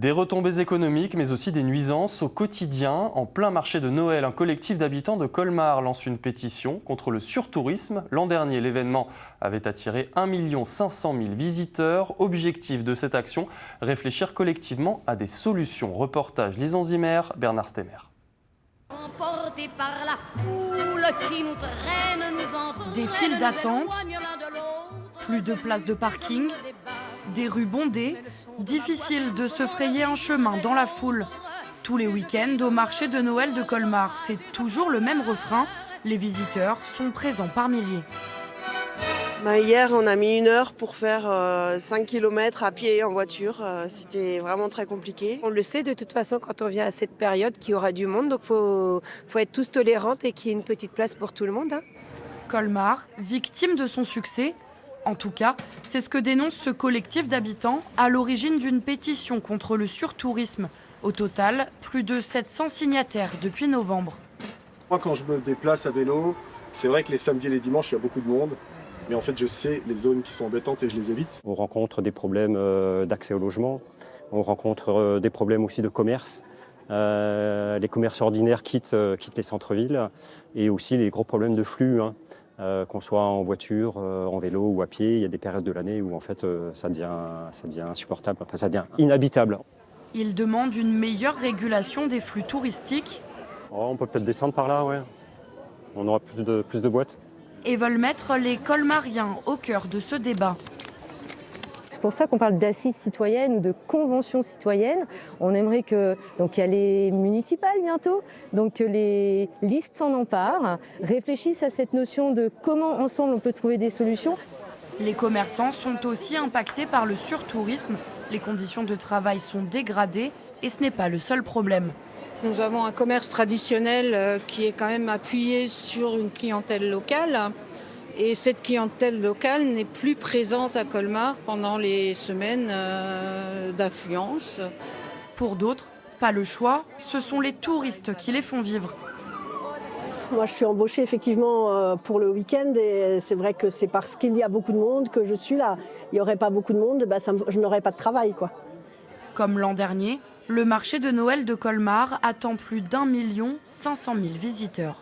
Des retombées économiques, mais aussi des nuisances au quotidien. En plein marché de Noël, un collectif d'habitants de Colmar lance une pétition contre le surtourisme. L'an dernier, l'événement avait attiré 1 500 000 visiteurs. Objectif de cette action, réfléchir collectivement à des solutions. Reportage Lisan Zimmer, Bernard Stemmer. Emportés par la foule qui nous traîne, nous entraîne, des files d'attente, nous éloigne l'un de l'autre, plus de places de parking, des rues bondées, difficile de se frayer un chemin dans la foule. Tous les week-ends au marché de Noël de Colmar, c'est toujours le même refrain, les visiteurs sont présents par milliers. Hier, on a mis 1 heure pour faire 5 km à pied et en voiture. C'était vraiment très compliqué. On le sait de toute façon quand on vient à cette période qu'il y aura du monde. Donc il faut être tous tolérantes et qu'il y ait une petite place pour tout le monde. Colmar, victime de son succès. En tout cas, c'est ce que dénonce ce collectif d'habitants à l'origine d'une pétition contre le surtourisme. Au total, plus de 700 signataires depuis novembre. Moi, quand je me déplace à vélo, c'est vrai que les samedis et les dimanches, il y a beaucoup de monde. Mais en fait, je sais les zones qui sont embêtantes et je les évite. On rencontre des problèmes d'accès au logement, on rencontre des problèmes aussi de commerce. Les commerces ordinaires quittent les centres-villes et aussi les gros problèmes de flux, qu'on soit en voiture, en vélo ou à pied. Il y a des périodes de l'année où en fait, ça devient insupportable, enfin, ça devient inhabitable. Ils demandent une meilleure régulation des flux touristiques. Oh, on peut peut-être descendre par là, ouais. On aura plus de boîtes. Et veulent mettre les Colmariens au cœur de ce débat. C'est pour ça qu'on parle d'assises citoyennes ou de conventions citoyennes. On aimerait que, donc il y a les municipales bientôt, donc que les listes s'en emparent, réfléchissent à cette notion de comment ensemble on peut trouver des solutions. Les commerçants sont aussi impactés par le surtourisme. Les conditions de travail sont dégradées et ce n'est pas le seul problème. Nous avons un commerce traditionnel qui est quand même appuyé sur une clientèle locale. Et cette clientèle locale n'est plus présente à Colmar pendant les semaines d'affluence. Pour d'autres, pas le choix, ce sont les touristes qui les font vivre. Moi, je suis embauchée effectivement pour le week-end et c'est vrai que c'est parce qu'il y a beaucoup de monde que je suis là. Il n'y aurait pas beaucoup de monde, je n'aurais pas de travail, quoi. Comme l'an dernier, le marché de Noël de Colmar attend plus d'1 500 000 visiteurs.